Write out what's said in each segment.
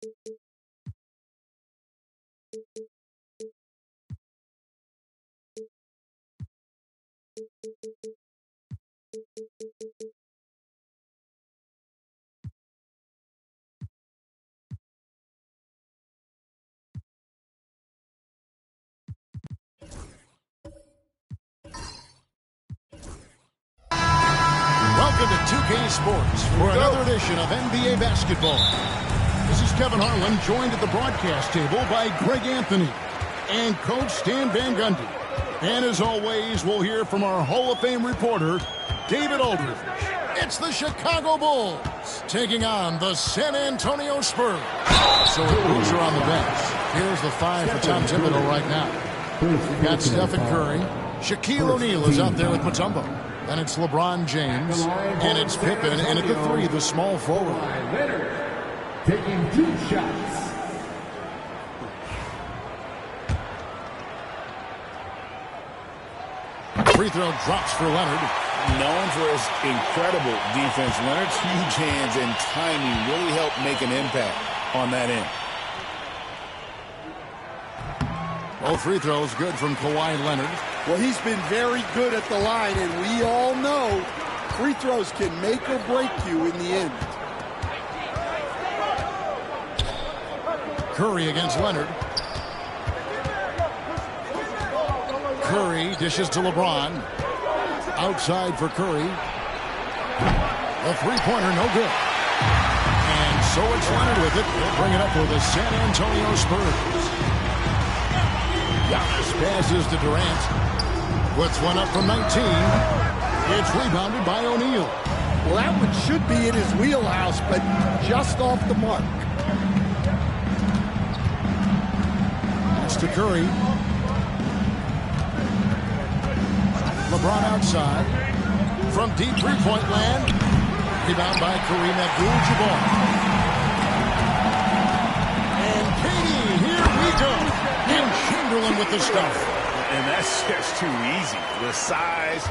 Welcome to 2K Sports for another edition of NBA basketball. This is Kevin Harlan, joined at the broadcast table by Greg Anthony and Coach Stan Van Gundy. And as always, we'll hear from our Hall of Fame reporter, David Aldridge. It's the Chicago Bulls taking on the San Antonio Spurs. So the Bulls are on the bench. Here's the five for Tom Thibodeau right now. We've got Stephen Curry. Shaquille O'Neal is out there with Mutombo. And it's LeBron James. And it's Pippen. And at the three, the small forward. Leonard taking 2 shots. Free throw drops for Leonard. Known for his incredible defense, Leonard's huge hands and timing really help make an impact on that end. Both free throws good from Kawhi Leonard. Well, he's been very good at the line, and we all know free throws can make or break you in the end. Curry against Leonard. Curry dishes to LeBron. Outside for Curry. A three-pointer, no good. And so it's Leonard with it. He'll bring it up for the San Antonio Spurs. Giannis passes to Durant. Puts one up from 19. It's rebounded by O'Neal. Well, that one should be in his wheelhouse, but just off the mark. It's to Curry. LeBron outside. From deep three-point land. Rebound by Kareem Abdul-Jabbar. And Katie, here we go. And Chamberlain with the stuff. And that's just too easy. The size,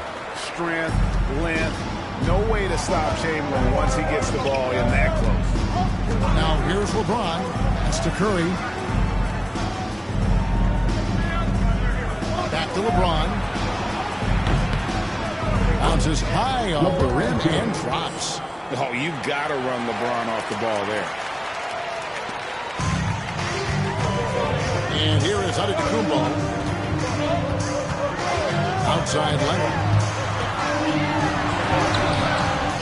strength, length. No way to stop Chamberlain once he gets the ball in that close. Now here's LeBron. That's to Curry. Back to LeBron. Bounces high off the rim and drops. Oh, you got to run LeBron off the ball there. And here is Antetokounmpo. Outside Leonard.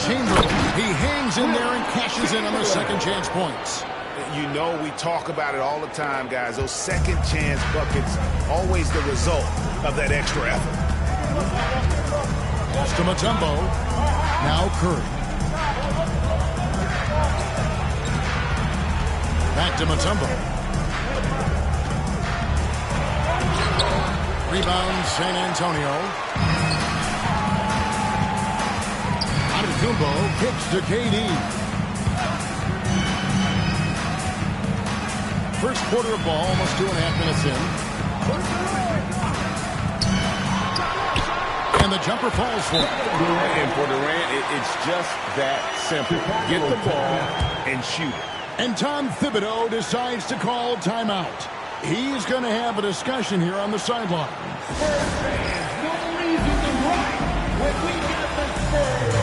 Chamberlain, he hangs in there and cashes in on the second chance points. You know, we talk about it all the time, guys. Those second chance buckets, always the result of that extra effort. Pass to Mutombo. Now Curry. Back to Mutombo. Rebound San Antonio. Antetokounmpo kicks to KD. First quarter of ball, almost 2.5 minutes in. And the jumper falls for it. And for Durant, it's just that simple. Get the ball and shoot it. And Tom Thibodeau decides to call timeout. He's going to have a discussion here on the sideline. Spurs fans, no reason to run when we got the Spurs.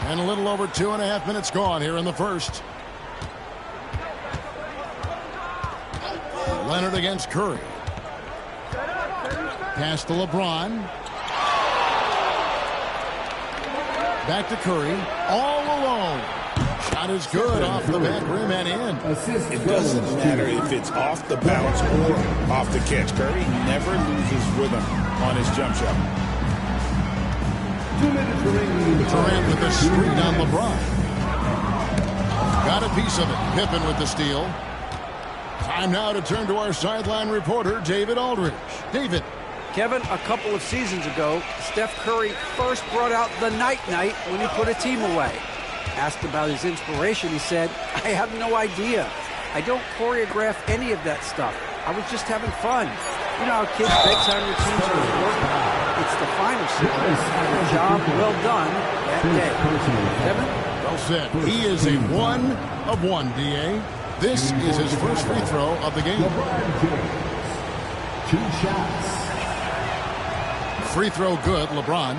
And a little over 2.5 minutes gone here in the first. Leonard against Curry. Pass to LeBron. Back to Curry. All alone. Shot is good off the back rim and in. It doesn't matter if it's off the bounce or off the catch. Curry never loses rhythm on his jump shot. 2 minutes remaining. Durant with the screen on LeBron. Got a piece of it. Pippen with the steal. Time now to turn to our sideline reporter, David Aldridge. David. Kevin, a couple of seasons ago, Steph Curry first brought out the night-night when he put a team away. Asked about his inspiration, he said, "I have no idea. I don't choreograph any of that stuff. I was just having fun." You know how kids beg on your teams to work? It's the final signal. A job well done that day. Kevin? Well said. He is a 1 of 1, D.A. This is his first free throw of the game. 2 shots. Free throw good, LeBron.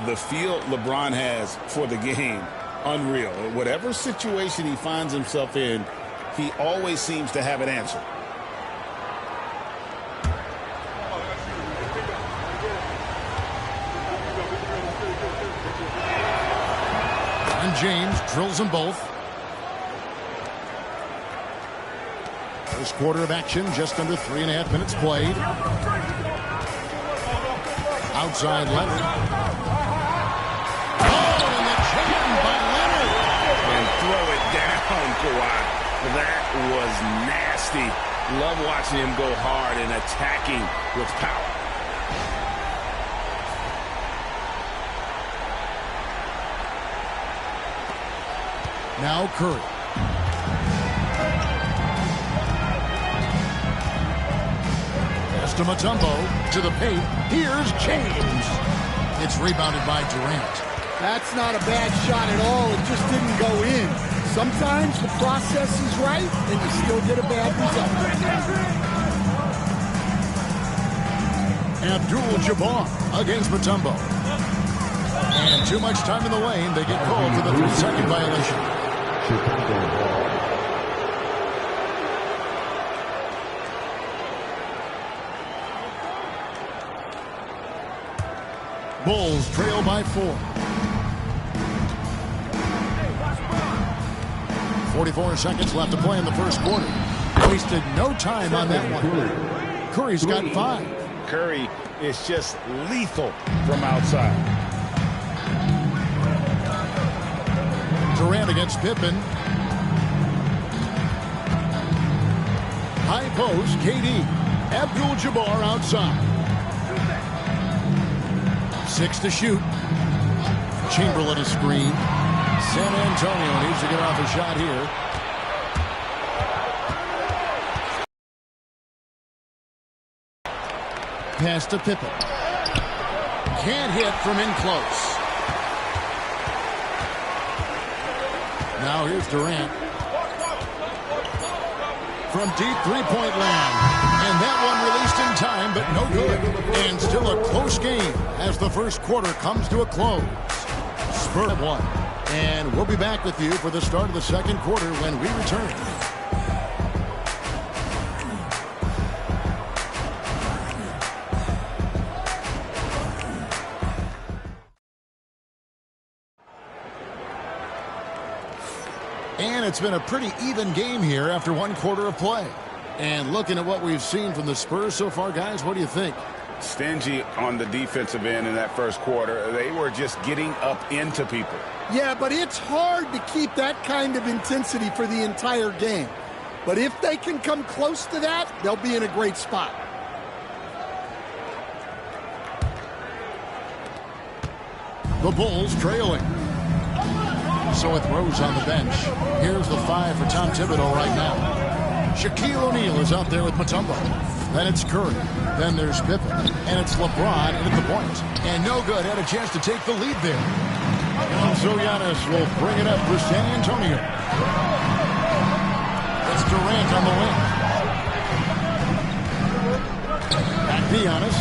The feel LeBron has for the game, unreal. Whatever situation he finds himself in, he always seems to have an answer. And James drills them both. First quarter of action, just under 3.5 minutes played. Outside Leonard. Oh, and the jam by Leonard. And throw it down, Kawhi. That was nasty. Love watching him go hard and attacking with power. Now Curry. Pass to Mutombo, to the paint. Here's James. It's rebounded by Durant. That's not a bad shot at all. It just didn't go in. Sometimes the process is right, and you still get a bad result. Abdul-Jabbar against Mutombo. And too much time in the lane. They get called for the 3-second violation. Chicago ball. Bulls trail by 4. 44 seconds left to play in the first quarter. Wasted no time on that one. Curry's got 5. Curry is just lethal from outside. Durant against Pippen. High post, KD. Abdul-Jabbar outside. 6 to shoot. Chamberlain a screen. San Antonio needs to get off a shot here. Pass to Pippen. Can't hit from in close. Now here's Durant. From deep three-point land. And that one released in time, but no good. And still a close game as the first quarter comes to a close. Spurs have won. And we'll be back with you for the start of the second quarter when we return. And it's been a pretty even game here after one quarter of play. And looking at what we've seen from the Spurs so far, guys, what do you think? Stingy on the defensive end in that first quarter. They were just getting up into people. Yeah, but it's hard to keep that kind of intensity for the entire game. But if they can come close to that, they'll be in a great spot. The Bulls trailing. So with Rose on the bench, here's the 5 for Tom Thibodeau right now. Shaquille O'Neal is out there with Mutombo. Then it's Curry. Then there's Pippen. And it's LeBron in at the point. And no good. Had a chance to take the lead there. And so Giannis will bring it up for San Antonio. It's Durant on the wing. Back to Giannis.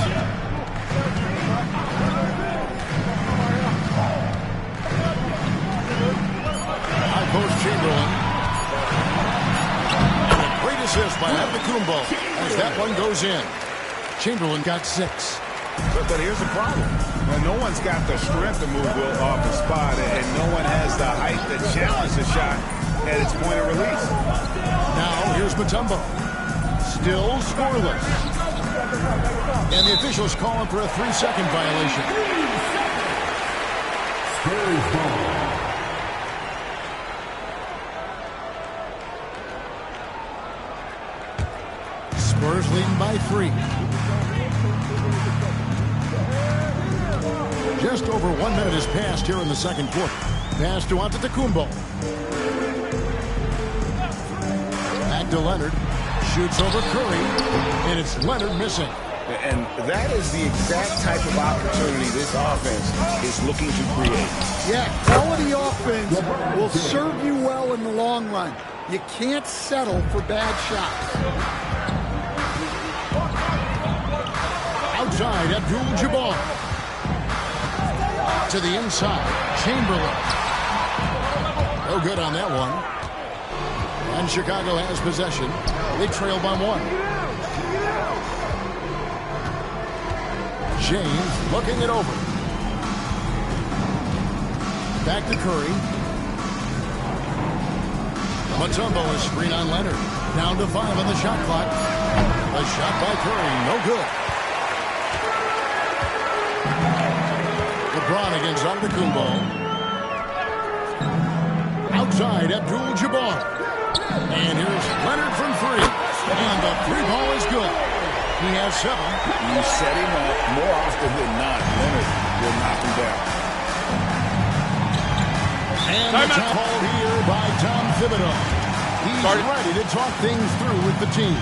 High post Chamberlain. And a great assist by Antetokounmpo as that one goes in. Chamberlain got 6. But here's the problem. Well, no one's got the strength to move Will off the spot, and no one has the height to challenge the shot at its point of release. Now here's Mutombo. Still scoreless. And the officials call him for a 3-second violation. Spurs ball. Spurs leading by 3. Just over 1 minute has passed here in the second quarter. Pass to Antetokounmpo. Back to Leonard. Shoots over Curry. And it's Leonard missing. And that is the exact type of opportunity this offense is looking to create. Yeah, quality offense will serve you well in the long run. You can't settle for bad shots. Outside, Abdul-Jabbar. To the inside, Chamberlain. No good on that one. And Chicago has possession. They trail by 1. James looking it over. Back to Curry. Mutombo is screen on Leonard. Down to 5 on the shot clock. A shot by Curry, no good. LeBron against Antetokounmpo. Outside, Abdul-Jabbar. And here's Leonard from 3. And the 3-ball is good. He has 7. You set him up more often than not. Leonard will knock him down. And the time called here by Tom Thibodeau. He's ready to talk things through with the team.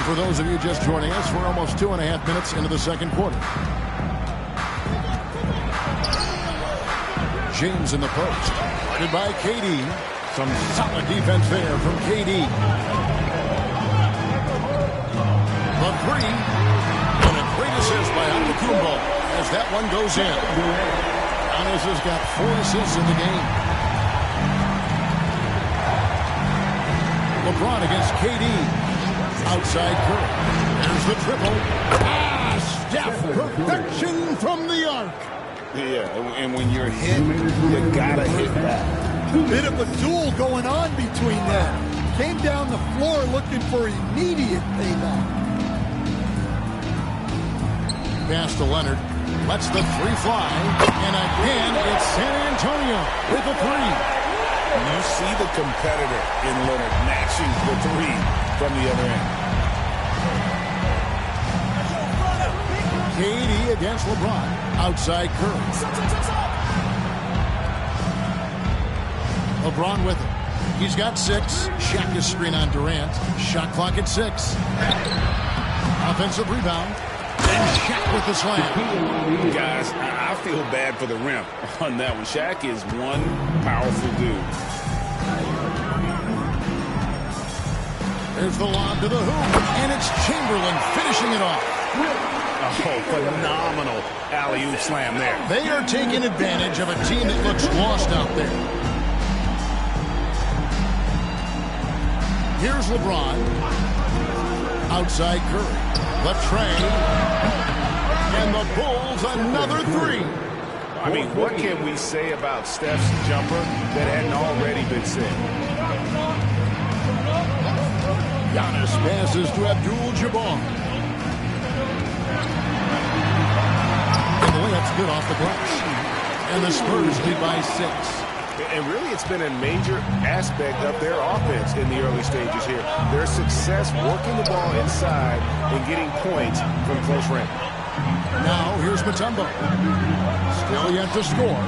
For those of you just joining us, we're almost 2.5 minutes into the second quarter. James in the post. Guarded by KD. Some solid defense there from KD. The 3. And a great assist by Antetokounmpo as that one goes in. Giannis has got 4 assists in the game. LeBron against KD. Outside Curry. There's the triple. Steph, perfection from the arc. Yeah, and when you're hit, you gotta hit back. Bit of a duel going on between them. Came down the floor looking for immediate payback. Pass to Leonard. Lets the 3 fly. And again, it's San Antonio with the 3. You see the competitor in Leonard matching the 3 from the other end. KD against LeBron. Outside Curry. LeBron with him. He's got 6. Shaq is screen on Durant. Shot clock at 6. Offensive rebound. And Shaq with the slam. Guys, I feel bad for the rim on that one. Shaq is one powerful dude. There's the lob to the hoop. And it's Chamberlain finishing it off. Oh, phenomenal alley-oop slam there. They are taking advantage of a team that looks lost out there. Here's LeBron. Outside Curry. Left Trey. And the Bulls another 3. I mean, what can we say about Steph's jumper that hadn't already been said? Giannis passes to Abdul-Jabbar. And the layup's good off the glass. And the Spurs lead by 6. And really, it's been a major aspect of their offense in the early stages here. Their success working the ball inside and getting points from close range. Now, here's Mutombo. Still yet to score.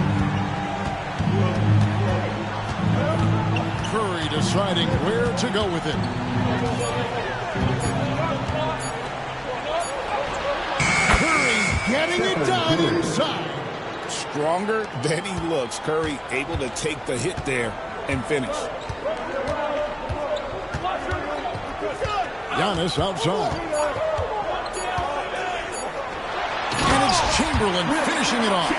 Curry deciding where to go with it. Curry getting it done inside. Stronger than he looks. Curry able to take the hit there and finish. Giannis outside. And it's Chamberlain finishing it off.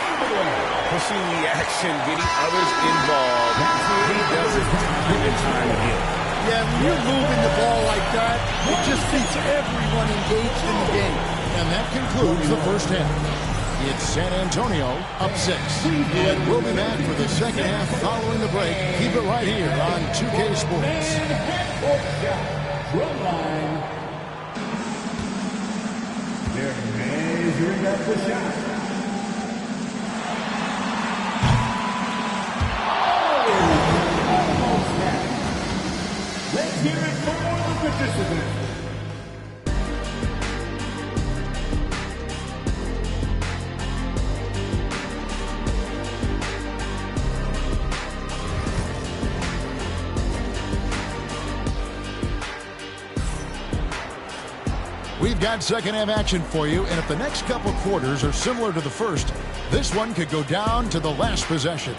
Pushing the action, getting others involved. He does it time and time again. Yeah, when you're moving the ball like that, it just keeps everyone engaged in the game. And that concludes the first half. It's San Antonio up 6. And we'll be back for the second half following the break. Keep it right here on 2K Sports. They're measuring up the shot. Let's hear it for the participants. We've got second half action for you, and if the next couple quarters are similar to the first, this one could go down to the last possession.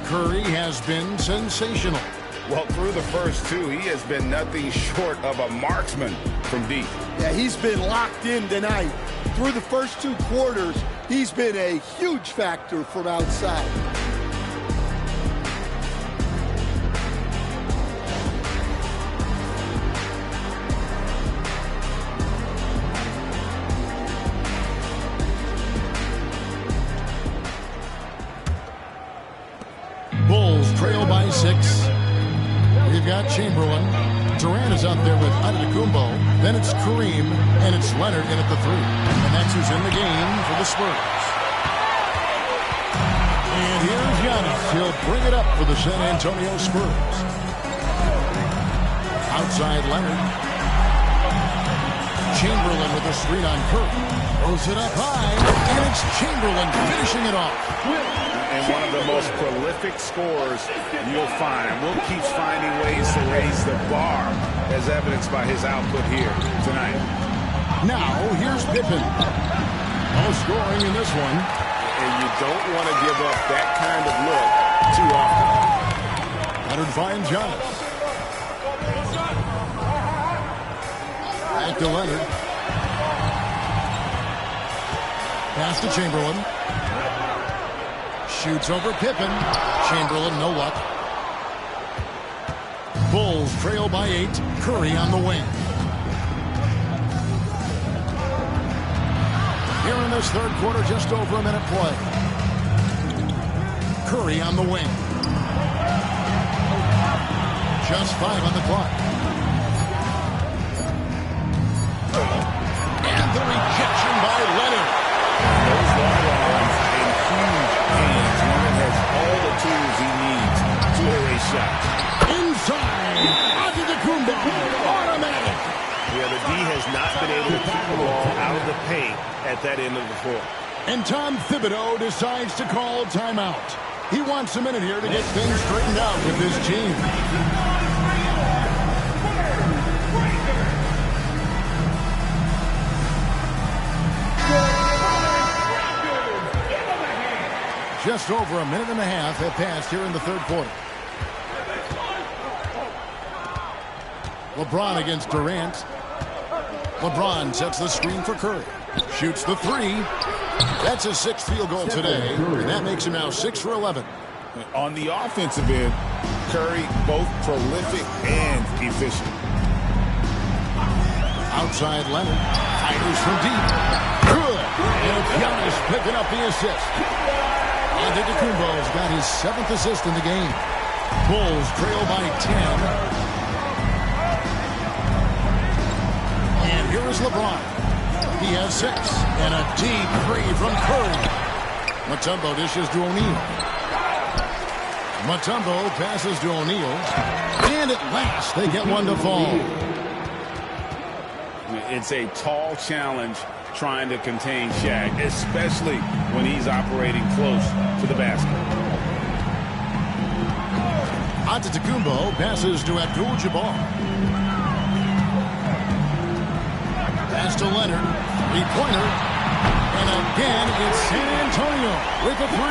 Curry has been sensational. Well, through the first two, he has been nothing short of a marksman from deep. Yeah, he's been locked in tonight. Through the first 2 quarters, he's been a huge factor from outside. Bulls trail by 6. We've got Chamberlain. Durant is out there with Antetokounmpo. Then it's Kareem, and it's Leonard in at the 3. And that's who's in the game for the Spurs. And here's Giannis. He'll bring it up for the San Antonio Spurs. Outside Leonard. Chamberlain with a screen on Curry. Throws it up high, and it's Chamberlain finishing it off. And one of the most prolific scorers you'll find. Will keeps finding ways to raise the bar, as evidenced by his output here tonight. Now, here's Pippen. No scoring in this one. And you don't want to give up that kind of look too often. Leonard finds Giannis. Back to Leonard. Pass to Chamberlain. Shoots over Pippen. Chamberlain, no luck. Bulls trail by 8. Curry on the wing. Here in this third quarter, just over a minute play. Curry on the wing. Just 5 on the clock. And the rejection by Leonard. Those long arms and huge hands. Leonard has all the tools he needs to erase shots. Inside. Antetokounmpo. Automatic. Yeah, the D has not been able to keep the ball out of the paint at that end of the floor. And Tom Thibodeau decides to call timeout. He wants a minute here to get things straightened out with his team. Just over a minute and a half have passed here in the third quarter. LeBron against Durant. LeBron sets the screen for Curry. Shoots the 3. That's his 6th field goal today, and that makes him now 6 for 11. On the offensive end, Curry both prolific and efficient. Outside Leonard. Fires from deep. Good. And Giannis picking up the assist. Antetokounmpo's got his 7th assist in the game. Bulls trail by 10. And here is LeBron. He has 6. And a deep three from Curry. Mutombo dishes to O'Neal. Mutombo passes to O'Neal. And at last, they get one to fall. It's a tall challenge trying to contain Shaq, especially when he's operating close to the basket. Antetokounmpo passes to Abdul-Jabbar. Pass to Leonard. 3-pointer. And again, it's San Antonio with a 3.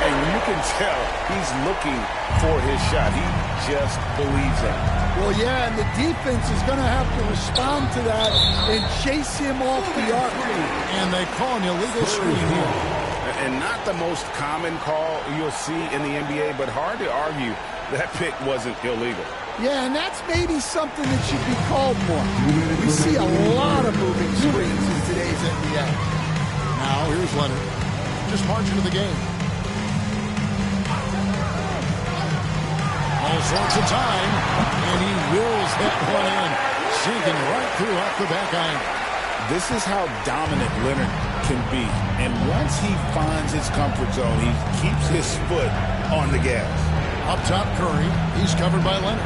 And you can tell he's looking for his shot. He just believes it. Well, yeah, and the defense is going to have to respond to that and chase him off the arc. And they call an illegal screen here. And not the most common call you'll see in the NBA, but hard to argue That pick wasn't illegal. Yeah, and that's maybe something that should be called more. We see a lot of moving screens in today's NBA. Now here's Leonard. Just marching to the game. All sorts of time, and he wills that one in, sinking right through off the back iron. This is how dominant Leonard can be. And once he finds his comfort zone, he keeps his foot on the gas. Up top, Curry. He's covered by Leonard.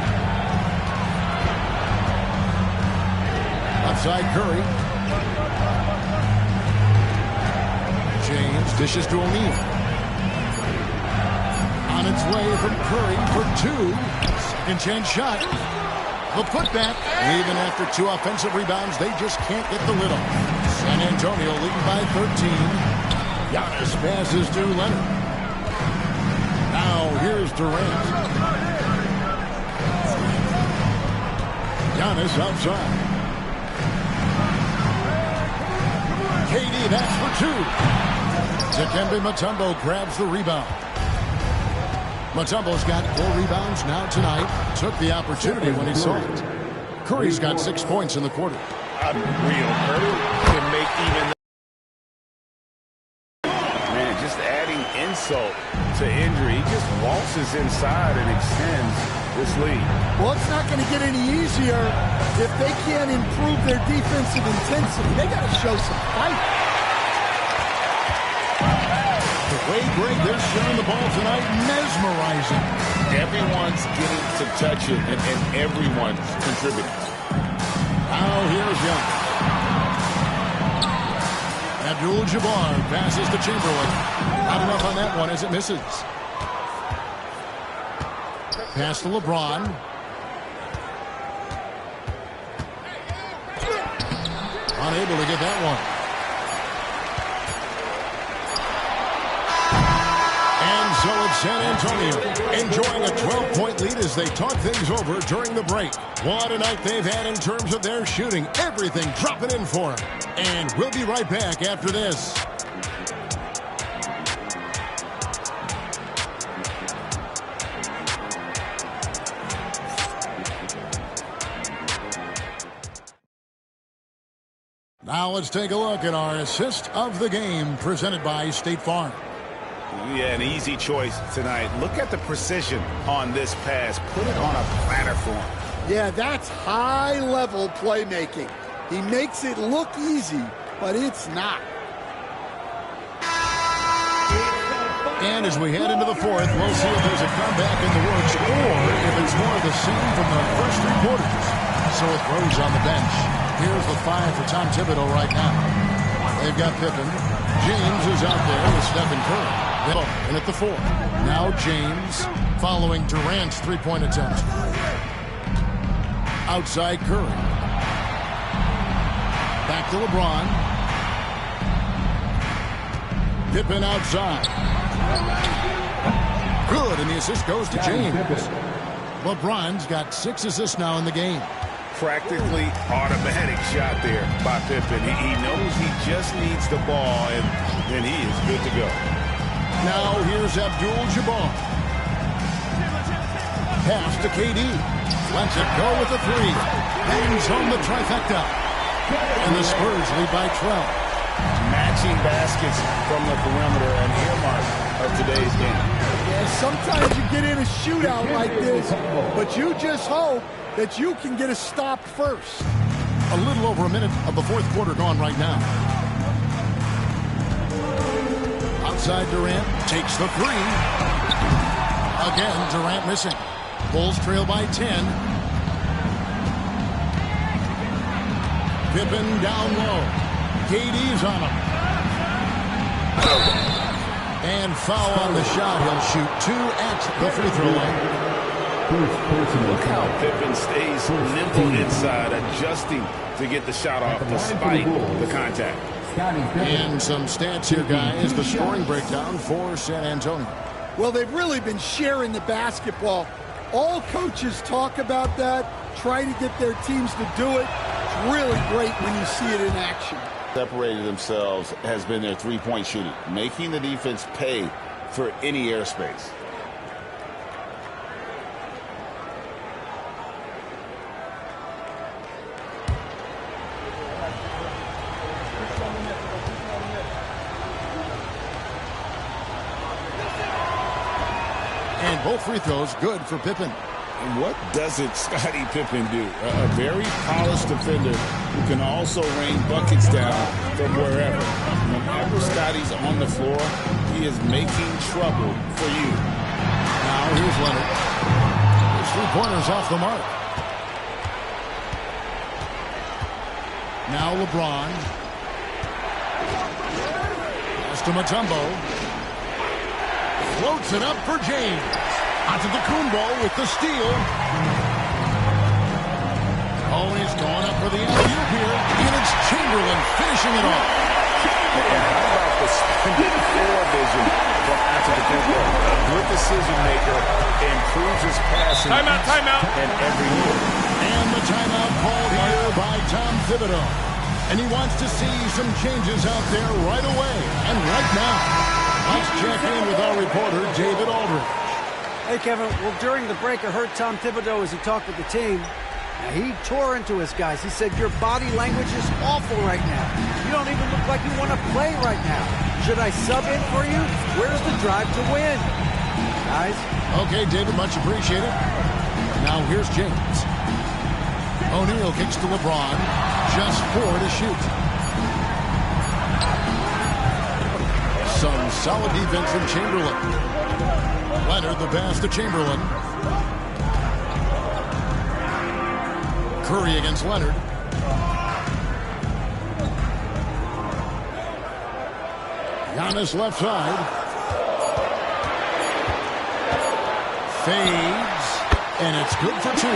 Outside, Curry. James dishes to O'Neal. On its way from Curry for two. Second chance shot. The putback. Even after 2 offensive rebounds, they just can't get the lid off. San Antonio leading by 13. Giannis passes to Leonard. Now here's Durant. Giannis outside. KD, that's for two. Dikembe Mutombo grabs the rebound. Mutombo's got 4 rebounds now tonight. Took the opportunity when he saw it. Curry's got 6 points in the quarter. Unreal. Curry can make even... Man, just adding insult to injury. He just waltzes inside and extends this lead. Well, it's not going to get any easier if they can't improve their defensive intensity. They got to show some fight. The way Greg, they're sharing the ball tonight, mesmerizing. Everyone's getting to touch it, and everyone's contributing. Now here's Young. Abdul-Jabbar passes to Chamberlain. Not enough on that one as it misses. Pass to LeBron. Unable to get that one. And so it's San Antonio enjoying a 12-point lead as they talk things over during the break. What a night they've had in terms of their shooting. Everything dropping in for them. And we'll be right back after this. Now let's take a look at our assist of the game presented by State Farm. Yeah, an easy choice tonight. Look at the precision on this pass. Put it on a platter for him. Yeah, that's high-level playmaking. He makes it look easy, but it's not. And as we head into the fourth, we'll see if there's a comeback in the works or if it's more of the same from the first 3 quarters. So with Rose on the bench, here's the 5 for Tom Thibodeau right now. They've got Pippen. James is out there with Stephen Curry. And at the 4. Now James following Durant's 3-point attempt. Outside Curry. Back to LeBron. Pippen outside. Good, and the assist goes to James. LeBron's got 6 assists now in the game. Practically automatic shot there by Pippen. He knows he just needs the ball, and then he is good to go. Now here's Abdul-Jabbar. Pass to KD. Lets it go with a 3. Hangs home the trifecta. And the Spurs lead by 12. Matching baskets from the perimeter, an earmark of today's game. Yeah, sometimes you get in a shootout like this, but you just hope that you can get a stop first. A little over a minute of the fourth quarter gone right now. Outside Durant takes the 3. Again, Durant missing. Bulls trail by 10. Pippen down low. KD's on him. And foul on the shot. He'll shoot 2 at the free throw line. Look how Pippen stays nimble inside, adjusting to get the shot off despite the contact. And some stats here, guys. The scoring breakdown for San Antonio. Well, they've really been sharing the basketball. All coaches talk about that, try to get their teams to do it. It's really great when you see it in action. Separated themselves has been their 3-point shooting, making the defense pay for any airspace. And both free throws good for Pippen. And what doesn't Scottie Pippen do? A very polished defender who can also rain buckets down from wherever. Whenever Scottie's on the floor, he is making trouble for you. Now here's Leonard. His 3-pointers off the mark. Now LeBron. Pass to Mutombo. Floats it up for James. Antetokounmpo with the steal. Oh, he's going up for the alley-oop here. And it's Chamberlain finishing it off. And how about the splendid floor vision from Antetokounmpo? A good decision maker, improves his passing. Timeout. And every year. And the timeout called here by Tom Thibodeau. And he wants to see some changes out there right away and right now. Let's check in with our reporter, David Aldridge. Hey, Kevin. Well, during the break, I heard Tom Thibodeau as he talked with the team. Now, he tore into his guys. He said, your body language is awful right now. You don't even look like you want to play right now. Should I sub in for you? Where's the drive to win? Guys? Okay, David, much appreciated. Now here's James. O'Neal kicks to LeBron. Just 4 to shoot. Some solid defense from Chamberlain. Leonard the pass to Chamberlain. Curry against Leonard. Giannis left side. Fades. And it's good for 2.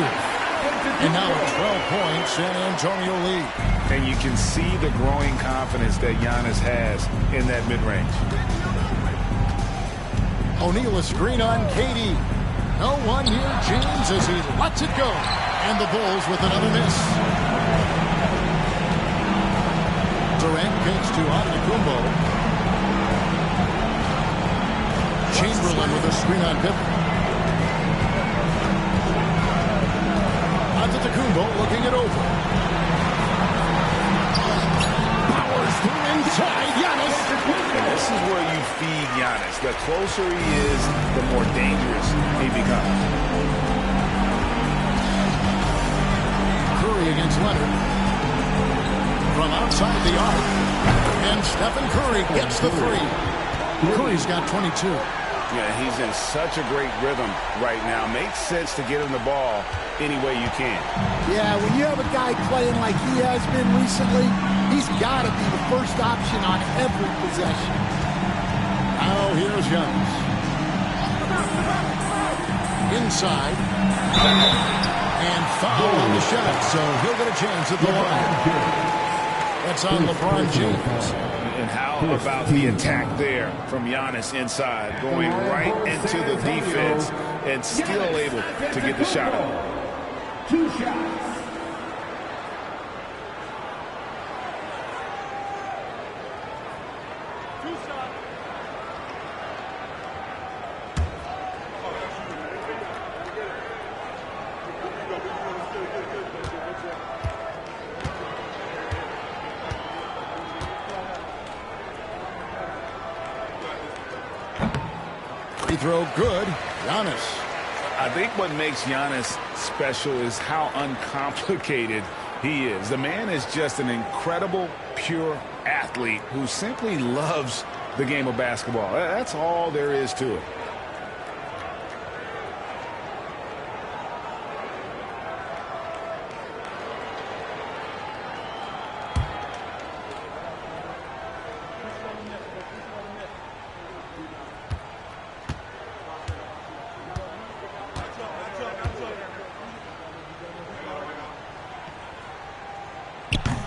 And now a 12-point San Antonio lead. And you can see the growing confidence that Giannis has in that mid-range. O'Neal a screen on KD. No one near James as he lets it go. And the Bulls with another miss. Durant kicks to Antetokounmpo. Chamberlain with a screen on Pippen. Antetokounmpo looking it over. Powers through inside. Giannis. And this is where you feed Giannis. The closer he is, the more dangerous he becomes. Curry against Leonard. From outside the arc. And Stephen Curry gets the 3. Curry's got 22. Yeah, he's in such a great rhythm right now. Makes sense to get him the ball any way you can. Yeah, when you have a guy playing like he has been recently, he's got to be the first option on every possession. Now here's Giannis. Inside. And foul on the shot, so he'll get a chance at the line. That's on LeBron James. And how about the attack there from Giannis inside, going right into the defense and still able to get the shot up. 2 shots. Free throw good. Giannis. I think what makes Giannis special is how uncomplicated he is. The man is just an incredible, pure athlete who simply loves the game of basketball. That's all there is to it.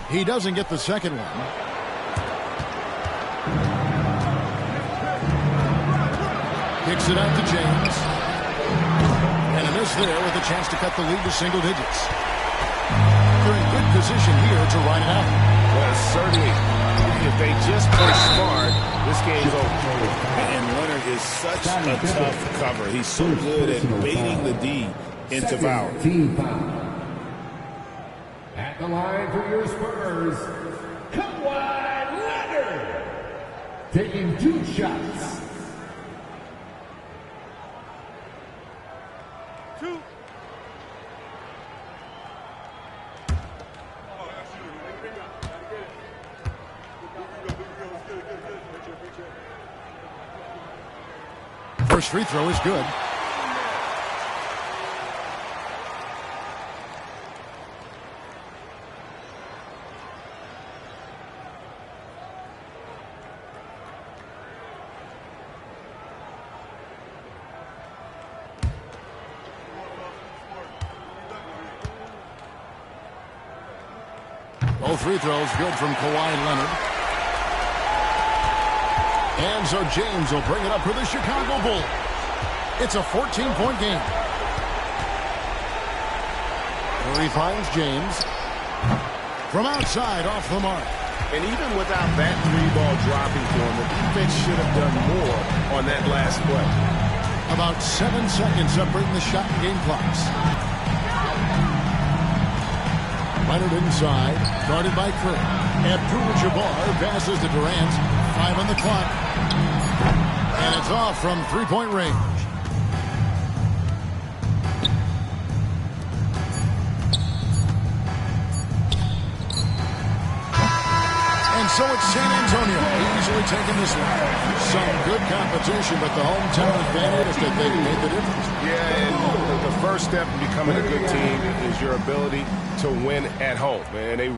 He doesn't get the second one. Kicks it out to James. And a miss there with a chance to cut the lead to single digits. They're in good position here to ride it out. Well, certainly, if they just play smart, this game's over. And Leonard is such a tough cover. He's so good at baiting the D into foul. Team foul. At the line for your Spurs, Kawhi Leonard, taking 2 shots. First free throw is good. Both free throws good from Kawhi Leonard. And so James will bring it up for the Chicago Bulls. It's a 14-point game. Curry finds James. From outside, off the mark. And even without that three-ball dropping for him, the defense should have done more on that last play. About 7 seconds separating the shot and game clocks. Leonard inside, guarded by Curry. Abdul-Jabbar passes to Durant. 5 on the clock. And it's off from three-point range. And so it's San Antonio easily taking this one. Some good competition, but the hometown advantage that they made the difference. Yeah, and the first step in becoming a good team is your ability to win at home. And they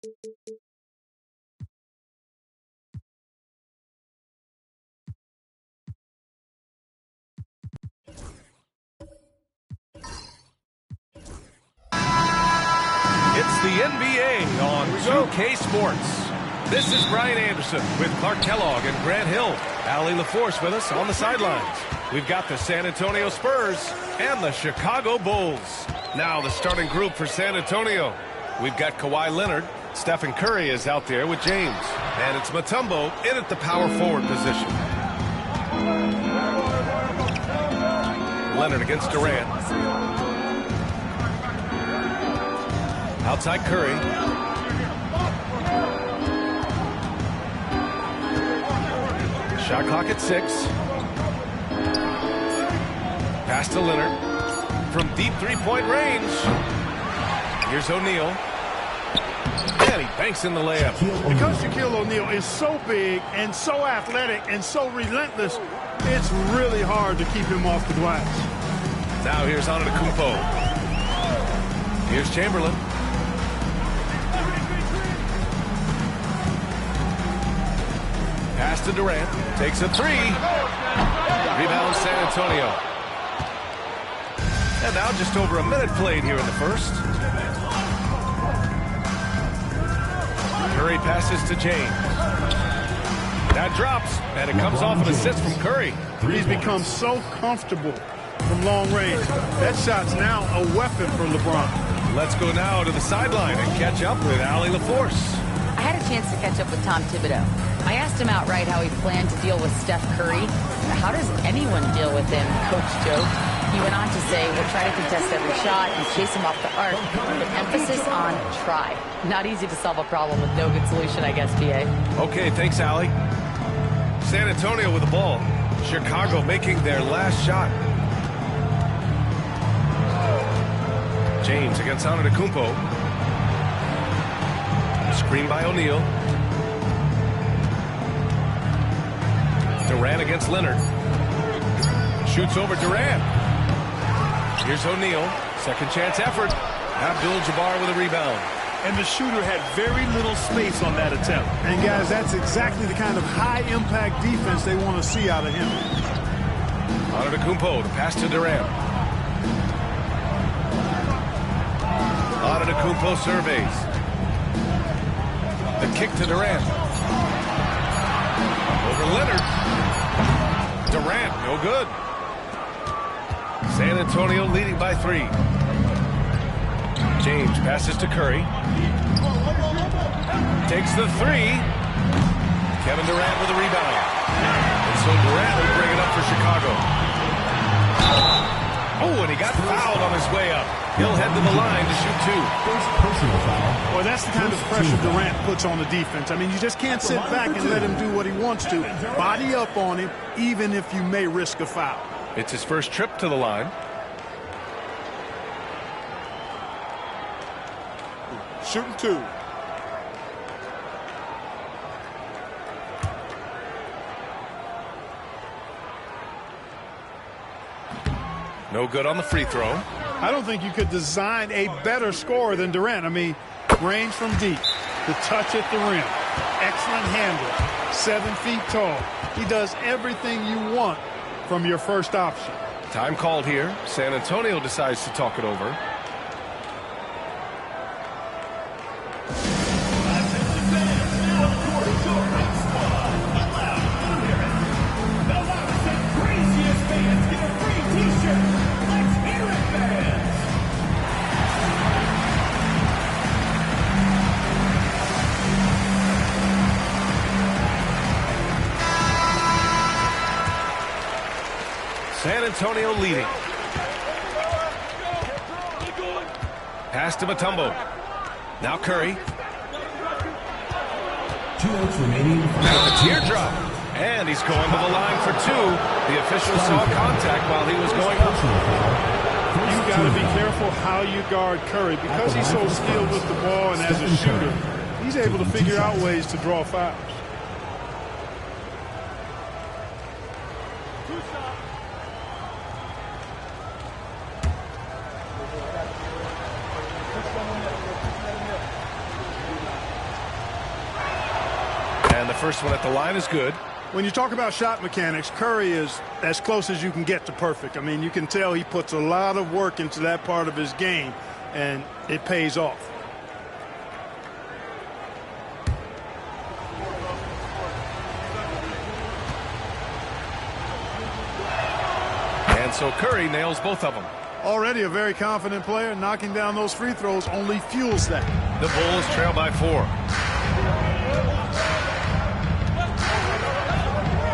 It's the NBA on 2K Sports. This is Brian Anderson with Clark Kellogg and Grant Hill. Allie LaForce with us on the sidelines. We've got the San Antonio Spurs and the Chicago Bulls. Now the starting group for San Antonio. We've got Kawhi Leonard. Stephen Curry is out there with James. And it's Mutombo in at the power forward position. Leonard against Durant. Outside Curry. Shot clock at 6. Pass to Leonard. From deep three-point range. Here's O'Neal. And he banks in the layup. Because Shaquille O'Neal is so big and so athletic and so relentless, it's really hard to keep him off the glass. Now here's Antetokounmpo. Here's Chamberlain. Pass to Durant. Takes a 3. Rebound San Antonio. And now just over a minute played here in the first. Curry passes to James. That drops, and it comes off an assist from Curry. He's become so comfortable from long range. That shot's now a weapon for LeBron. Let's go now to the sideline and catch up with Allie LaForce. I had a chance to catch up with Tom Thibodeau. I asked him outright how he planned to deal with Steph Curry. How does anyone deal with him, Coach joked. He went on to say, we'll try to contest every shot and chase him off the arc, with emphasis on try. Not easy to solve a problem with no good solution, I guess, PA. Okay, thanks, Allie. San Antonio with the ball. Chicago making their last shot. James against Antetokounmpo. Screen by O'Neal. Durant against Leonard. Shoots over Durant. Here's O'Neal. Second chance effort. Abdul-Jabbar with a rebound. And the shooter had very little space on that attempt. And guys, that's exactly the kind of high-impact defense they want to see out of him. Antetokounmpo, the pass to Durant. Antetokounmpo surveys. The kick to Durant. Over Leonard. Durant, no good. San Antonio leading by 3. James passes to Curry. Takes the 3. Kevin Durant with a rebound. And so Durant will bring it up for Chicago. Oh, and he got fouled on his way up. He'll head to the line to shoot 2. Well, that's the kind of pressure Durant puts on the defense. I mean, you just can't sit back and let him do what he wants to. Body up on him, even if you may risk a foul. It's his first trip to the line. Shooting 2. No good on the free throw. I don't think you could design a better scorer than Durant. I mean, range from deep, the touch at the rim, excellent handle, 7 feet tall. He does everything you want from your first option. Time called here. San Antonio decides to talk it over. San Antonio leading. Pass to Mutombo. Now Curry. 2 minutes remaining. Now the teardrop. And he's going to the line for 2. The official saw contact while he was going up. You've got to be careful how you guard Curry. Because he's so skilled with the ball and as a shooter, he's able to figure out ways to draw fouls. And the first one at the line is good. When you talk about shot mechanics, Curry is as close as you can get to perfect. I mean, you can tell he puts a lot of work into that part of his game, and it pays off. And so Curry nails both of them. Already a very confident player. Knocking down those free throws only fuels that. The Bulls trail by 4.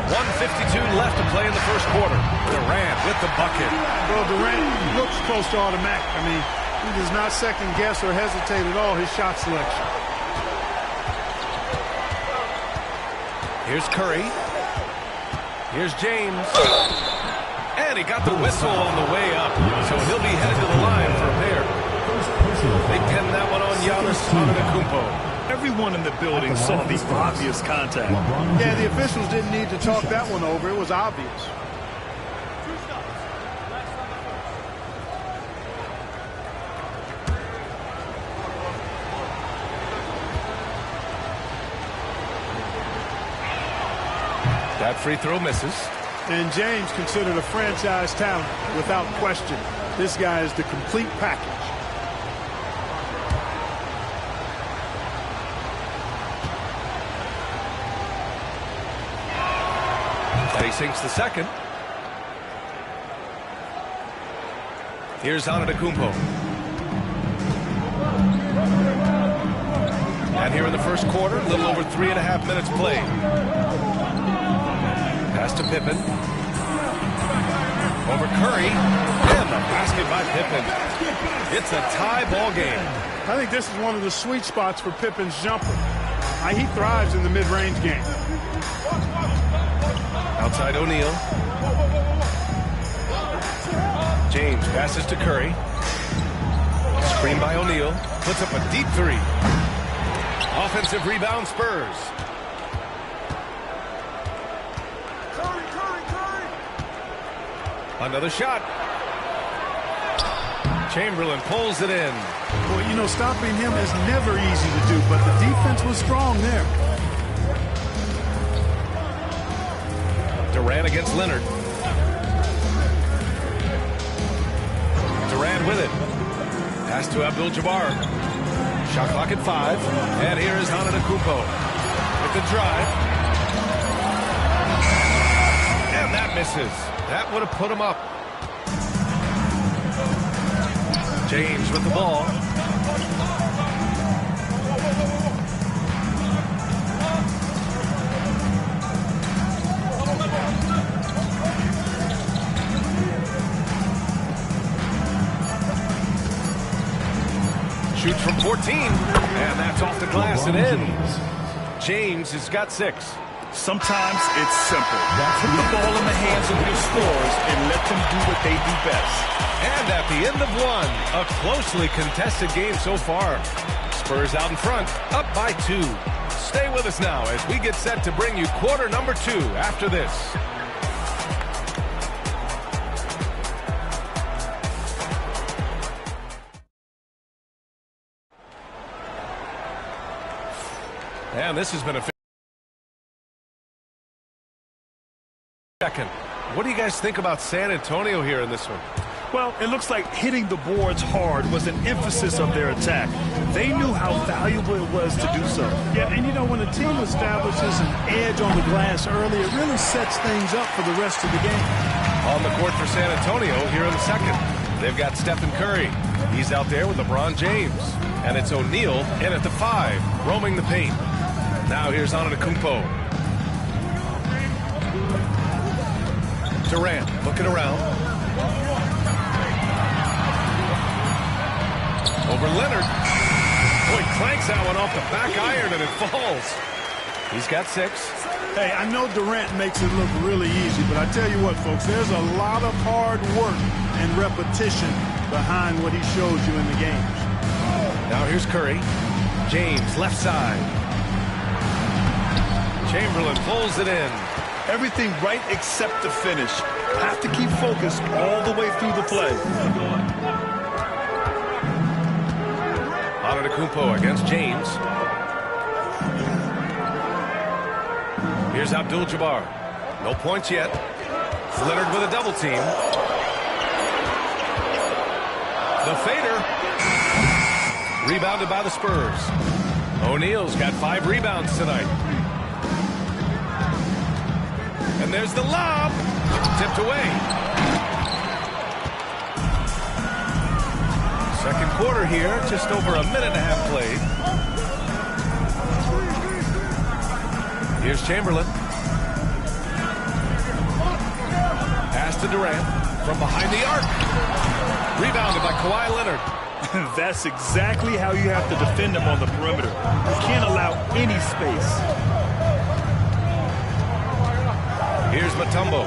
1:52 left to play in the first quarter. Durant with the bucket. Well, Durant looks close to automatic. I mean, he does not second guess or hesitate at all his shot selection. Here's Curry. Here's James. And he got the whistle on the way up. So he'll be headed to the line for a pair. They pinned that one on Giannis Antetokounmpo. Everyone in the building saw the obvious contact. Yeah, the officials didn't need to talk that one over. It was obvious. That free throw misses. And James considered a franchise talent without question. This guy is the complete package. He sinks the second. Here's Antetokounmpo. And here in the first quarter, a little over 3.5 minutes played. Pass to Pippen. Over Curry. And the basket by Pippen. It's a tie ball game. I think this is one of the sweet spots for Pippen's jumper. He thrives in the mid-range game. Outside O'Neal. James passes to Curry. Screen by O'Neal. Puts up a deep three. Offensive rebound, Spurs. Another shot. Chamberlain pulls it in. Well, you know, stopping him is never easy to do, but the defense was strong there. Durant against Leonard. Durant with it. Pass to Abdul-Jabbar. Shot clock at 5. And here is Antetokounmpo with the drive. And that misses. That would have put him up. James with the ball. Shoots from 14, and that's off the glass and in. James has got 6. Sometimes it's simple. Put the ball in the hands of your scorers and let them do what they do best. And at the end of 1, a closely contested game so far. Spurs out in front, up by 2. Stay with us now as we get set to bring you quarter number 2 after this. And this has been a second. What do you guys think about San Antonio here in this one? Well, it looks like hitting the boards hard was an emphasis of their attack. They knew how valuable it was to do so. Yeah, and you know, when a team establishes an edge on the glass early, it really sets things up for the rest of the game. On the court for San Antonio here in the second. They've got Stephen Curry. He's out there with LeBron James. And it's O'Neal in at the 5, roaming the paint. Now here's Antetokounmpo. Durant looking around. Over Leonard. Boy, clanks that one off the back iron and it falls. He's got 6. Hey, I know Durant makes it look really easy, but I tell you what, folks, there's a lot of hard work and repetition behind what he shows you in the games. Now here's Curry. James, left side. Chamberlain pulls it in. Everything right except the finish. Have to keep focused all the way through the play. Antetokounmpo against James. Here's Abdul-Jabbar. No points yet. Leonard with a double team. The fader. Rebounded by the Spurs. O'Neal's got 5 rebounds tonight. And there's the lob. Tipped away. Second quarter here. Just over a minute and a half played. Here's Chamberlain. Pass to Durant from behind the arc. Rebounded by Kawhi Leonard. That's exactly how you have to defend him on the perimeter. You can't allow any space. Here's Mutombo.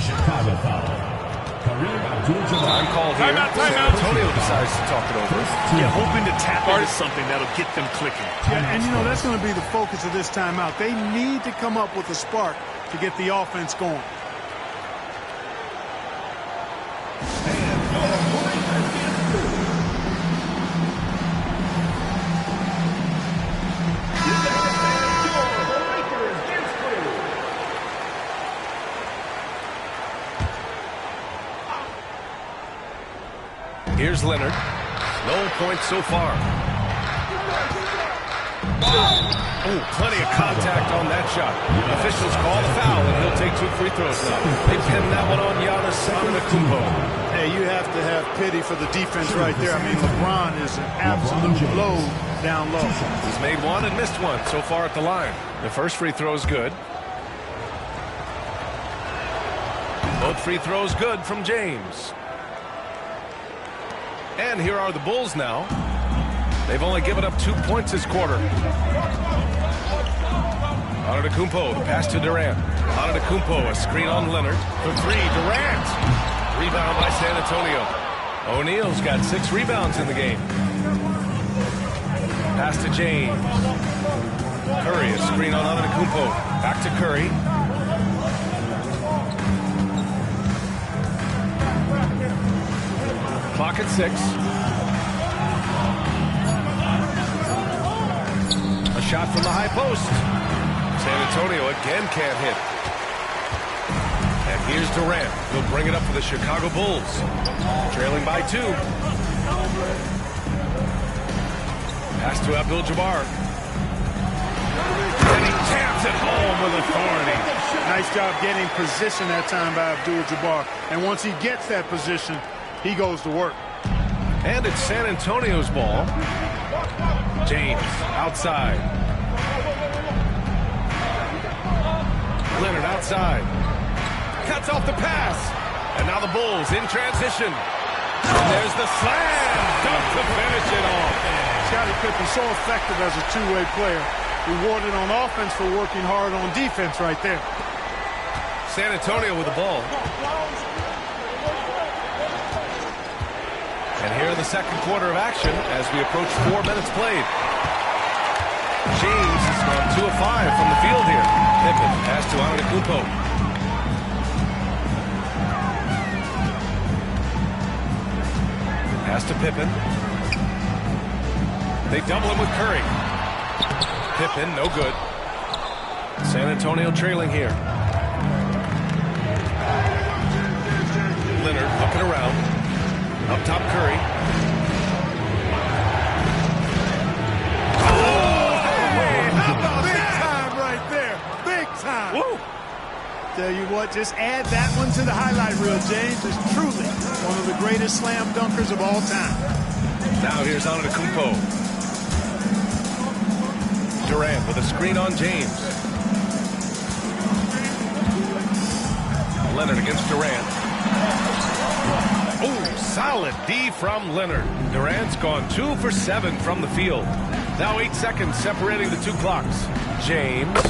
Chicago foul. Kareem Abdul-Jabbar. Time called here. San Antonio decides to talk it over. Yeah, hoping to tap into something that'll get them clicking. Yeah, and you know, that's going to be the focus of this timeout. They need to come up with a spark to get the offense going. Here's Leonard. No points so far. Oh, plenty of contact on that shot. Officials call the foul, and he'll take 2 free throws now. They pin that one on Giannis Antetokounmpo. Hey, you have to have pity for the defense right there. I mean, LeBron is an absolute load down low. He's made 1 and missed 1 so far at the line. The first free throw is good. Both free throws good from James. And here are the Bulls now. They've only given up 2 points this quarter. Antetokounmpo, the pass to Durant. Antetokounmpo, a screen on Leonard. For 3, Durant. Rebound by San Antonio. O'Neal's got 6 rebounds in the game. Pass to James. Curry, a screen on Antetokounmpo. Back to Curry. Clock at 6. A shot from the high post. San Antonio again can't hit. And here's Durant. He'll bring it up for the Chicago Bulls. Trailing by 2. Pass to Abdul-Jabbar. And he taps it home with authority. Nice job getting position that time by Abdul-Jabbar. And once he gets that position, he goes to work. And it's San Antonio's ball. James outside. Leonard outside. Cuts off the pass. And now the Bulls in transition. And there's the slam. Dunk to finish it off. Scottie Pippen so effective as a two-way player. Rewarded on offense for working hard on defense right there. San Antonio with the ball. And here in the second quarter of action as we approach 4 minutes played. James has gone 2 of 5 from the field here. Pippen pass to Antetokounmpo. Pass to Pippen. They double him with Curry. Pippen, no good. San Antonio trailing here. Leonard looking around. Up top, Curry. Oh, hey, how about big time right there? Big time. Woo. Tell you what, just add that one to the highlight reel, James. Is truly one of the greatest slam dunkers of all time. Now here's Antetokounmpo. Durant with a screen on James. Leonard against Durant. Oh, solid D from Leonard. Durant's gone 2 for 7 from the field. Now 8 seconds separating the 2 clocks. James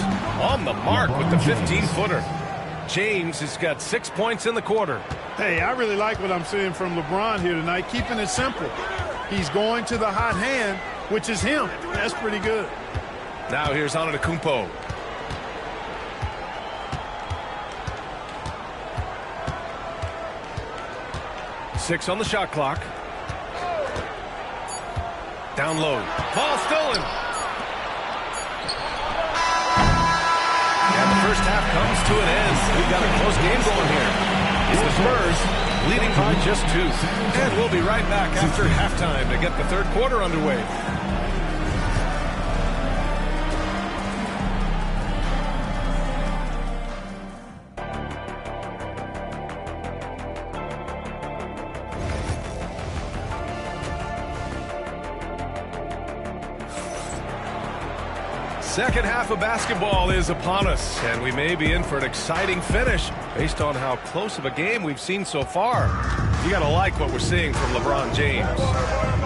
on the mark with the 15-footer. James has got 6 points in the quarter. Hey, I really like what I'm seeing from LeBron here tonight, keeping it simple. He's going to the hot hand, which is him. That's pretty good. Now here's Antetokounmpo. Six on the shot clock. Down low. Ball stolen. And the first half comes to an end. We've got a close game going here. It's the Spurs leading by just 2. And we'll be right back after halftime to get the third quarter underway. Second half of basketball is upon us, and we may be in for an exciting finish based on how close of a game we've seen so far. You got to like what we're seeing from LeBron James.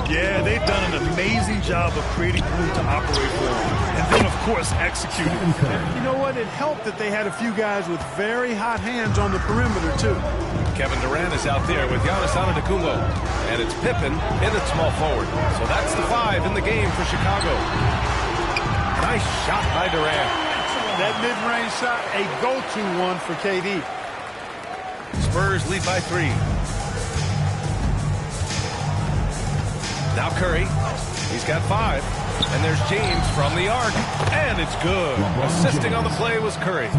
Yeah, they've done an amazing job of creating room to operate for him, and then, of course, executing. You know what? It helped that they had a few guys with very hot hands on the perimeter, too. Kevin Durant is out there with Giannis Antetokounmpo, and it's Pippen in at small forward. So that's the 5 in the game for Chicago. Nice shot by Durant. That mid-range shot, a go-to one for KD. Spurs lead by 3. Now Curry. He's got 5. And there's James from the arc. And it's good. Assisting on the play was Curry.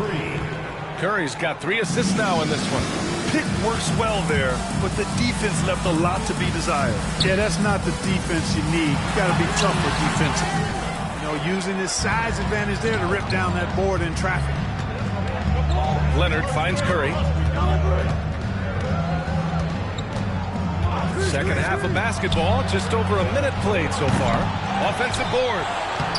Curry's got 3 assists now in this one. Pick works well there, but the defense left a lot to be desired. Yeah, that's not the defense you need. You got to be tougher defensively. Using his size advantage there to rip down that board in traffic. Leonard finds Curry. Second half of basketball, just over a minute played so far. Offensive board.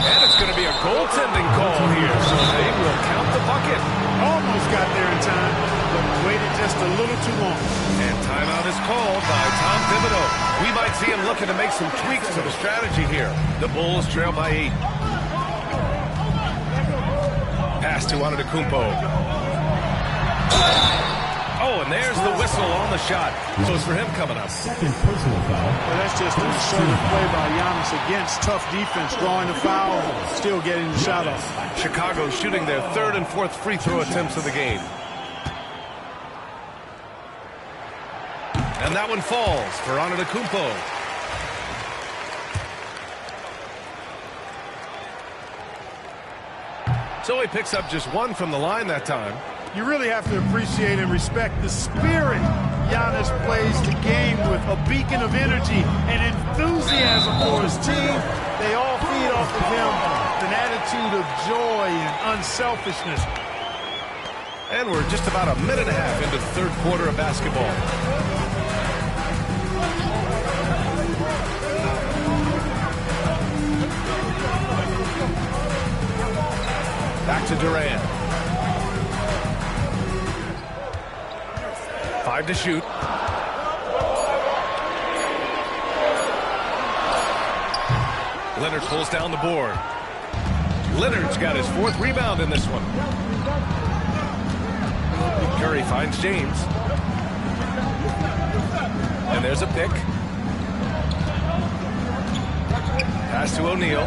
And it's going to be a goaltending call here, so they will count the bucket. Almost got there in time, but waited just a little too long. And timeout is called by Tom Thibodeau. We might see him looking to make some tweaks to the strategy here. The Bulls trail by 8. Pass to Antetokounmpo. Oh, and there's the whistle on the shot. Goes for him coming up. Second personal foul. Well, that's just an assertive play by Giannis against tough defense, drawing the foul, still getting the shot off. Chicago shooting their 3rd and 4th free throw attempts of the game. And that one falls for Antetokounmpo. So he picks up just 1 from the line that time. You really have to appreciate and respect the spirit Giannis plays the game with, a beacon of energy and enthusiasm for his team. They all feed off of him, an attitude of joy and unselfishness. And we're just about a minute and a half into the third quarter of basketball. Back to Durant. 5 to shoot. Leonard pulls down the board. Leonard's got his 4th rebound in this one. Curry finds James. And there's a pick. Pass to O'Neal.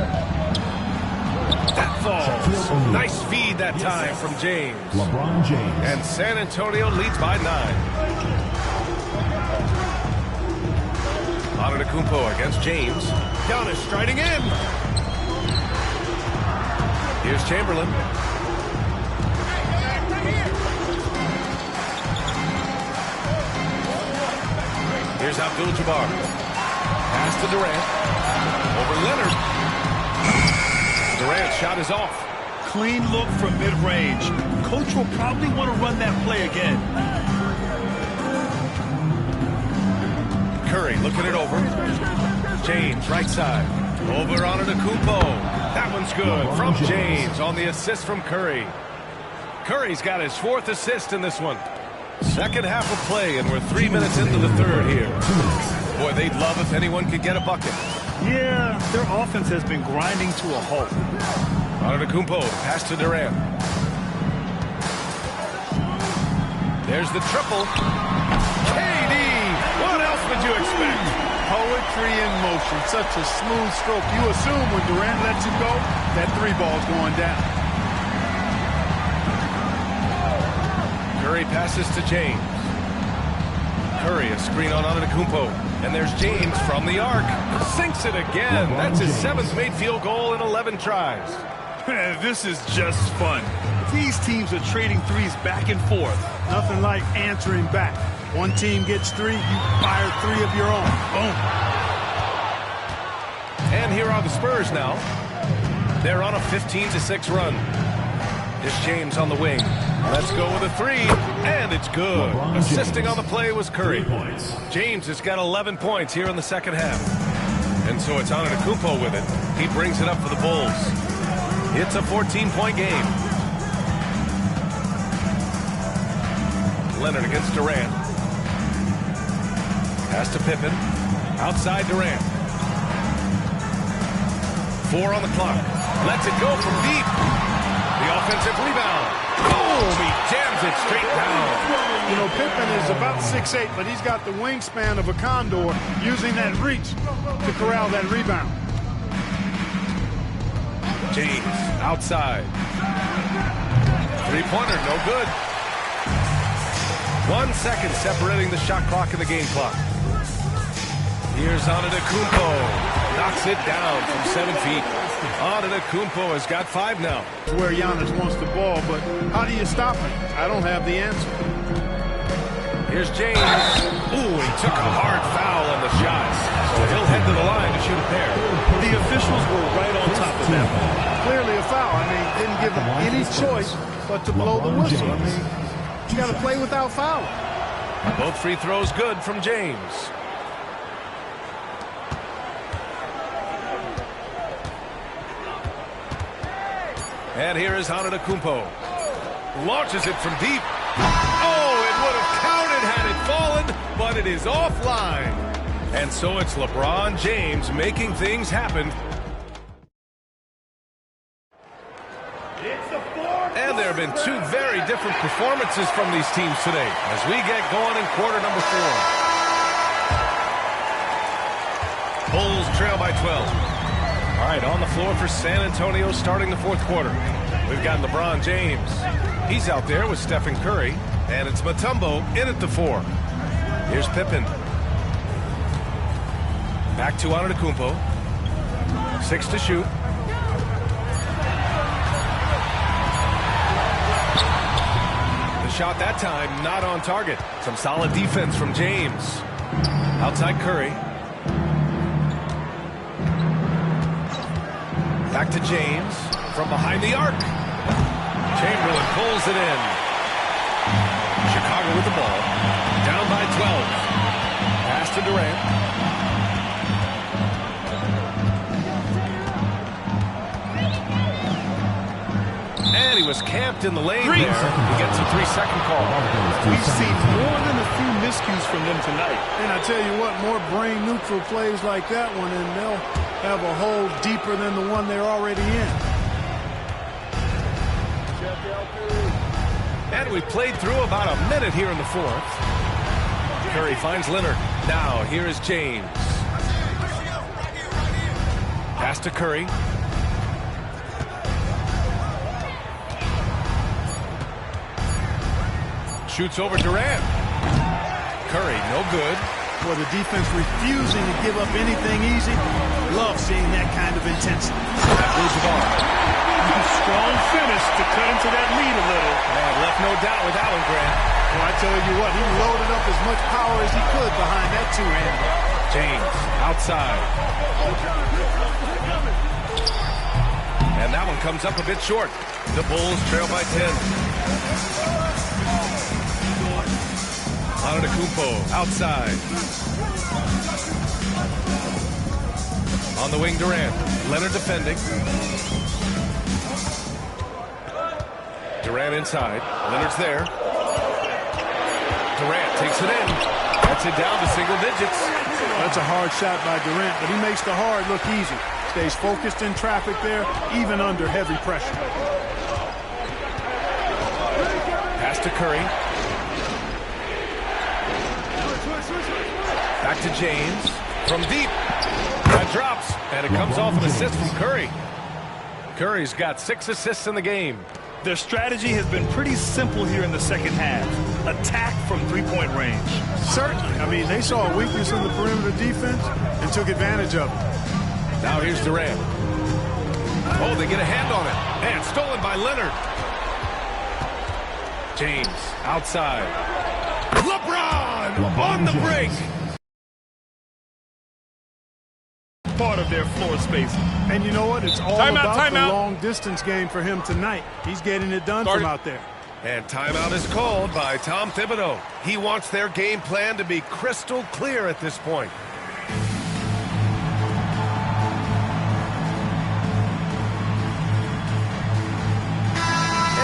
That falls. Nice feed that time from James. LeBron James. And San Antonio leads by 9. Antetokounmpo against James. Giannis striding in. Here's Chamberlain. Here's Abdul-Jabbar. Pass to Durant. Over Leonard. Durant's shot is off. Clean look from mid-range. Coach will probably want to run that play again. Curry looking it over. James, right side. Over Antetokounmpo. That one's good from James on the assist from Curry. Curry's got his 4th assist in this one. Second half of play, and we're 3 minutes into the third here. Boy, they'd love if anyone could get a bucket. Yeah, their offense has been grinding to a halt. Antetokounmpo, pass to Durant. There's the triple. KD! What else would you expect? Poetry in motion. Such a smooth stroke. You assume when Durant lets you go, that 3 ball's going down. Curry passes to James. Curry, a screen on Antetokounmpo. And there's James from the arc. Sinks it again. That's his 7th made field goal in 11 tries. This is just fun. These teams are trading threes back and forth. Nothing like answering back. One team gets 3, you fire 3 of your own. Boom. And here are the Spurs now. They're on a 15-6 run. Here's James on the wing. Let's go with a 3, and it's good. Assisting on the play was Curry. James has got 11 points here in the second half. And so it's Antetokounmpo with it. He brings it up for the Bulls. It's a 14-point game. Leonard against Durant. Pass to Pippen. Outside Durant. 4 on the clock. Lets it go from deep. The offensive rebound. Boom! He jams it straight down. You know, Pippen is about 6'8", but he's got the wingspan of a condor, using that reach to corral that rebound. James outside. Three-pointer, no good. 1 second separating the shot clock and the game clock. Here's Antetokounmpo. Knocks it down from 7 feet. Antetokounmpo has got 5 now. It's where Giannis wants the ball, but how do you stop him? I don't have the answer. Here's James. Ooh, he took a hard foul on the shot. So he'll head to the line to shoot a pair. The officials were right on top of that. Clearly a foul. I mean, didn't give him any choice but to blow the whistle. I mean, you got to play without fouling. Both free throws good from James. And here is Antetokounmpo. Launches it from deep. Oh, it would have counted had it fallen, but it is offline. And so it's LeBron James making things happen. And there have been 2 very different performances from these teams today as we get going in quarter number 4. Bulls trail by 12. All right, on the floor for San Antonio starting the 4th quarter. We've got LeBron James. He's out there with Stephen Curry, and it's Mutombo in at the 4. Here's Pippen. Back to Antetokounmpo. 6 to shoot. The shot that time not on target. Some solid defense from James. Outside Curry. Back to James from behind the arc. Chamberlain pulls it in. Chicago with the ball. Down by 12. Pass to Durant. And he was camped in the lane there. He gets a 3-second call. We've seen more than a few miscues from them tonight. And I tell you what, more brain-neutral plays like that one, and they'll have a hole deeper than the one they're already in. And we played through about a minute here in the 4th. Curry finds Leonard. Now, here is James. Pass to Curry. Shoots over Durant. Curry, no good. For the defense refusing to give up anything easy. Love seeing that kind of intensity. That moves the ball. Strong finish to cut into that lead a little. Man, left no doubt with that one, Grant. Well, I tell you what, he loaded up as much power as he could behind that 2-hander. James, outside. And that one comes up a bit short. The Bulls trail by 10. Antetokounmpo outside. On the wing, Durant. Leonard defending. Durant inside. Leonard's there. Durant takes it in. Gets it down to single digits. That's a hard shot by Durant, but he makes the hard look easy. Stays focused in traffic there, even under heavy pressure. Pass to Curry. Back to James. From deep. That drops. And it comes off an assist from Curry. Curry's got 6 assists in the game. Their strategy has been pretty simple here in the second half. attack from three-point range. Certainly. I mean, they saw a weakness in the perimeter defense and took advantage of it. Now here's Durant. Oh, they get a hand on it. And stolen by Leonard. James outside. LeBron on the break. Part of their floor space. And you know what? It's all about the long-distance game for him tonight. He's getting it done from out there. And timeout is called by Tom Thibodeau. He wants their game plan to be crystal clear at this point.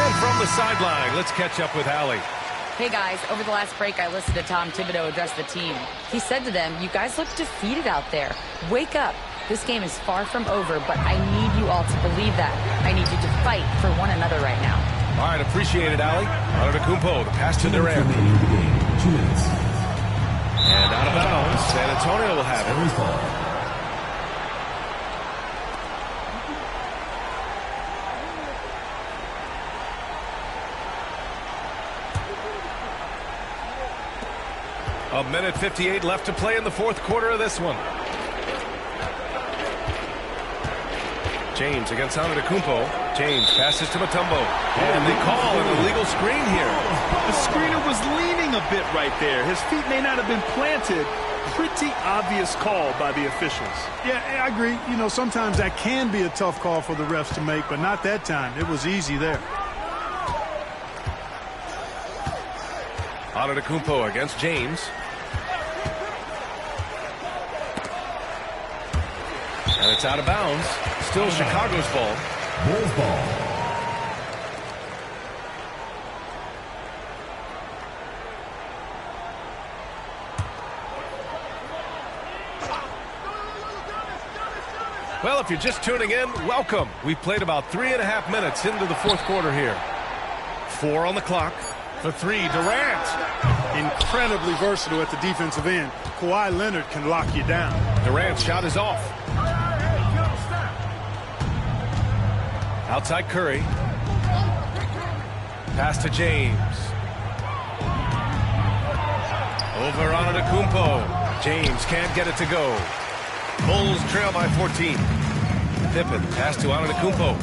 And from the sideline, let's catch up with Allie. Hey guys, over the last break I listened to Tom Thibodeau address the team. He said to them, you guys look defeated out there. Wake up. This game is far from over, but I need you all to believe that. I need you to fight for one another right now. All right, appreciate it, Allie. Antetokounmpo, the pass to Durant. 2 minutes. And out of bounds, San Antonio will have it. A minute 58 left to play in the fourth quarter of this one. James against Antetokounmpo. James passes to Mutombo. And they call an illegal screen here. The screener was leaning a bit right there. His feet may not have been planted. Pretty obvious call by the officials. Yeah, I agree. You know, sometimes that can be a tough call for the refs to make, but not that time. It was easy there. Antetokounmpo against James. And it's out of bounds. Still Chicago's ball. Bulls ball. Well, if you're just tuning in, welcome. We played about 3.5 minutes into the fourth quarter here. 4 on the clock. For 3, Durant. Incredibly versatile at the defensive end. Kawhi Leonard can lock you down. Durant's shot is off. Outside Curry. Pass to James. Over Antetokounmpo. James can't get it to go. Bulls trail by 14. Pippen pass to Antetokounmpo.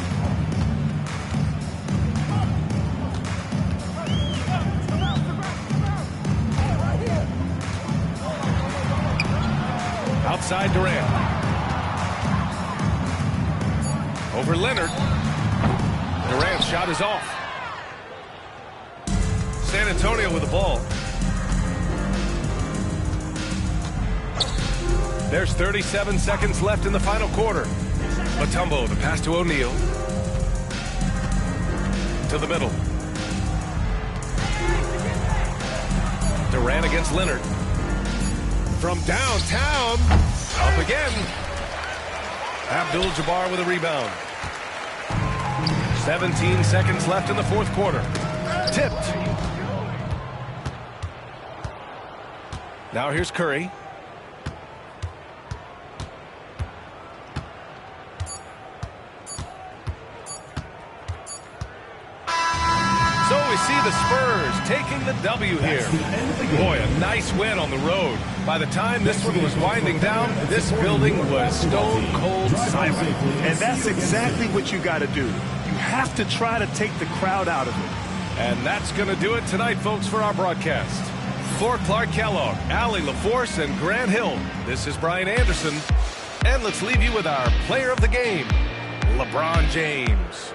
Outside Durant. Over Leonard. Durant's shot is off. San Antonio with the ball. There's 37 seconds left in the final quarter. Mutombo, the pass to O'Neal. To the middle. Durant against Leonard. From downtown. Up again. Abdul-Jabbar with a rebound. 17 seconds left in the fourth quarter. Tipped. Now here's Curry. So we see the Spurs taking the W here. Boy, a nice win on the road. By the time this one was winding down, this building was stone cold silent. And that's exactly what you got to do. You have to try to take the crowd out of it. And that's going to do it tonight, folks, for our broadcast. For Clark Kellogg, Allie LaForce, and Grant Hill, this is Brian Anderson. And let's leave you with our player of the game, LeBron James.